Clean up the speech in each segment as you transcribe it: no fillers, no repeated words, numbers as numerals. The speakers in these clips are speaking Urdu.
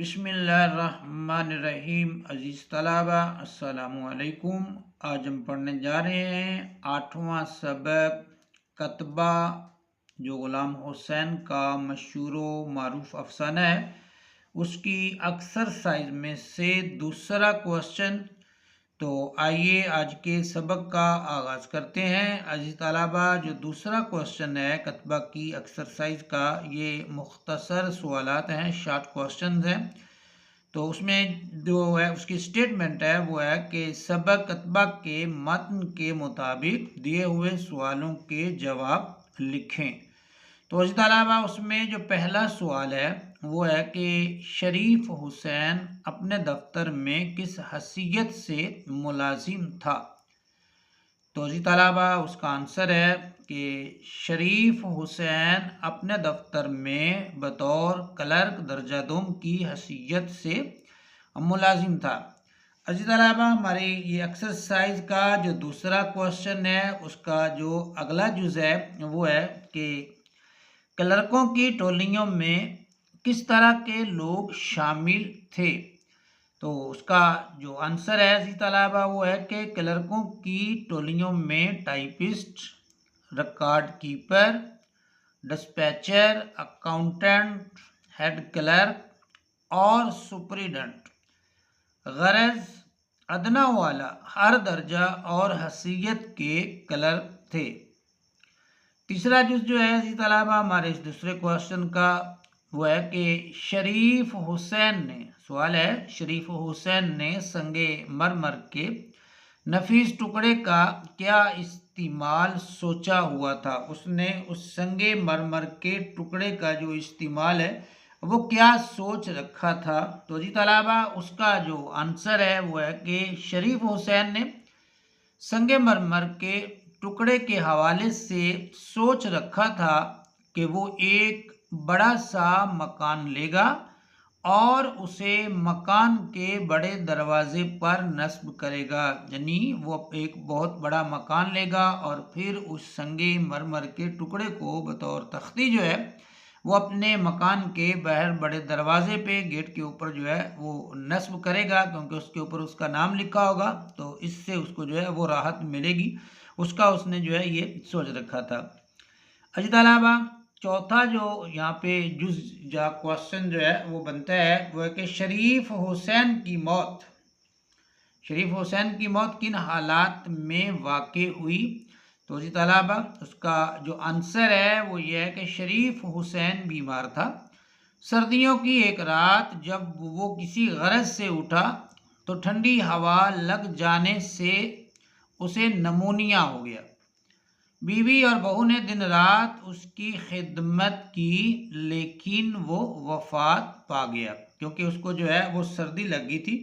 بسم اللہ الرحمن الرحیم۔ عزیز طلبہ السلام علیکم۔ آج ہم پڑھنے جا رہے ہیں 8واں سبق کتبہ، جو غلام حسین کا مشہور و معروف افسانہ ہے، اس کی ایکسرسائز میں سے دوسرا کوشچن۔ تو آئیے آج کے سبق کا آغاز کرتے ہیں۔ عزیز طلبہ، جو دوسرا کوشچن ہے کتبہ کی ایکسرسائز کا، یہ مختصر سوالات ہیں، شارٹ کوشچنز ہیں۔ تو اس میں جو ہے اس کی سٹیٹمنٹ ہے وہ ہے کہ سبق کتبہ کے متن کے مطابق دیے ہوئے سوالوں کے جواب لکھیں۔ تو عزیز طلبہ، اس میں جو پہلا سوال ہے وہ ہے کہ شریف حسین اپنے دفتر میں کس حیثیت سے ملازم تھا؟ تو عزیز طلبہ، اس کا آنسر ہے کہ شریف حسین اپنے دفتر میں بطور کلرک درجہ دوم کی حیثیت سے ملازم تھا۔ عزیز طلبہ، ہماری یہ ایکسرسائز کا جو دوسرا کوشچن ہے اس کا جو اگلا جز ہے وہ ہے کہ کلرکوں کی ٹولیوں میں کس طرح کے لوگ شامل تھے؟ تو اس کا جو آنسر ہے عزیز طلبہ وہ ہے کہ کلرکوں کی ٹولیوں میں typist, record keeper, dispatcher, accountant, head clerk اور سپریڈنٹ، غرض ادنا والا، ہر درجہ اور حیثیت کے کلرک تھے۔ تیسرا جز جو ہے عزیز طلبہ ہمارے اس دوسرے کوشچن کا وہ ہے کہ شریف حسین نے، سوال ہے، شریف حسین نے سنگ مرمر کے نفیس ٹکڑے کا کیا استعمال سوچا ہوا تھا؟ اس نے اس سنگ مرمر کے ٹکڑے کا جو استعمال ہے وہ کیا سوچ رکھا تھا؟ تو جی طلبہ، اس کا جو آنسر ہے وہ ہے کہ شریف حسین نے سنگ مرمر کے ٹکڑے کے حوالے سے سوچ رکھا تھا کہ وہ ایک بڑا سا مکان لے گا اور اسے مکان کے بڑے دروازے پر نصب کرے گا، یعنی وہ ایک بہت بڑا مکان لے گا اور پھر اس سنگ مرمر کے ٹکڑے کو بطور تختی جو ہے وہ اپنے مکان کے باہر بڑے دروازے پہ گیٹ کے اوپر جو ہے وہ نصب کرے گا، کیونکہ اس کے اوپر اس کا نام لکھا ہوگا تو اس سے اس کو جو ہے وہ راحت ملے گی۔ اس نے جو ہے یہ سوچ رکھا تھا۔ عزیز طلبہ، چوتھا جو یہاں پہ جز یا کوشچن جو ہے وہ بنتا ہے وہ ہے کہ شریف حسین کی موت کن حالات میں واقع ہوئی؟ تو جی طلبہ، اس کا جو آنسر ہے وہ یہ ہے کہ شریف حسین بیمار تھا۔ سردیوں کی ایک رات جب وہ کسی غرض سے اٹھا تو ٹھنڈی ہوا لگ جانے سے اسے نمونیا ہو گیا۔ بیوی اور بہو نے دن رات اس کی خدمت کی لیکن وہ وفات پا گیا، کیونکہ اس کو جو ہے وہ سردی لگی تھی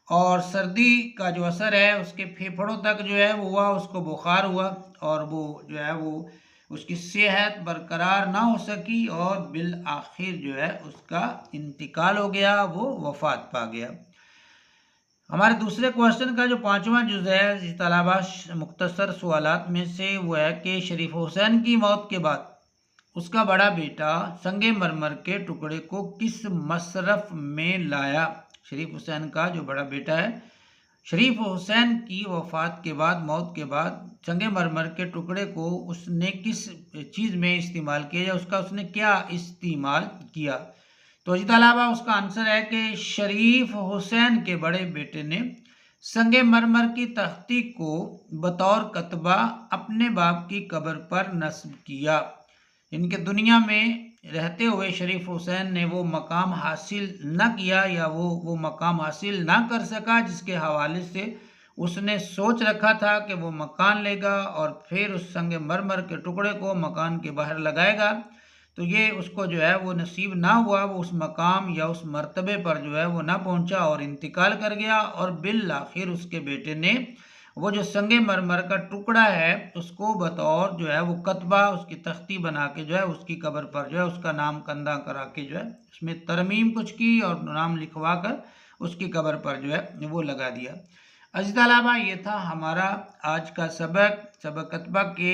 اور سردی کا جو اثر ہے اس کے پھیپھڑوں تک جو ہے وہ ہوا، اس کو بخار ہوا اور وہ جو ہے وہ اس کی صحت برقرار نہ ہو سکی اور بالآخر جو ہے اس کا انتقال ہو گیا، وہ وفات پا گیا۔ ہمارے دوسرے کوشچن کا جو پانچواں جز ہے طلبہ مختصر سوالات میں سے وہ ہے کہ شریف حسین کی موت کے بعد اس کا بڑا بیٹا سنگ مرمر کے ٹکڑے کو کس مصرف میں لایا؟ شریف حسین کا جو بڑا بیٹا ہے، شریف حسین کی وفات کے بعد، موت کے بعد سنگ مرمر کے ٹکڑے کو اس نے کس چیز میں استعمال کیا یا اس نے کیا استعمال کیا؟ تو جی طلبہ، اس کا آنسر ہے کہ شریف حسین کے بڑے بیٹے نے سنگ مرمر کی تختی کو بطور کتبہ اپنے باپ کی قبر پر نصب کیا۔ ان کے دنیا میں رہتے ہوئے شریف حسین نے وہ مقام حاصل نہ کیا یا وہ مقام حاصل نہ کر سکا جس کے حوالے سے اس نے سوچ رکھا تھا کہ وہ مکان لے گا اور پھر اس سنگ مرمر کے ٹکڑے کو مکان کے باہر لگائے گا۔ تو یہ اس کو جو ہے وہ نصیب نہ ہوا، وہ اس مقام یا اس مرتبے پر جو ہے وہ نہ پہنچا اور انتقال کر گیا، اور بالآخر اس کے بیٹے نے وہ جو سنگ مرمر کا ٹکڑا ہے اس کو بطور جو ہے وہ کتبہ، اس کی تختی بنا کے جو ہے اس کی قبر پر جو ہے اس کا نام کندہ کرا کے جو ہے اس میں ترمیم کچھ کی اور نام لکھوا کر اس کی قبر پر جو ہے وہ لگا دیا۔ عزیز طلبہ، یہ تھا ہمارا آج کا سبق کتبہ کے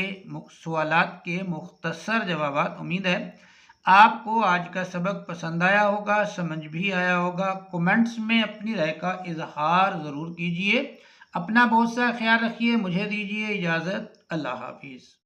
سوالات کے مختصر جوابات۔ امید ہے آپ کو آج کا سبق پسند آیا ہوگا، سمجھ بھی آیا ہوگا۔ کومنٹس میں اپنی رائے کا اظہار ضرور کیجیے۔ اپنا بہت سا خیال رکھیے۔ مجھے دیجیے اجازت۔ اللہ حافظ۔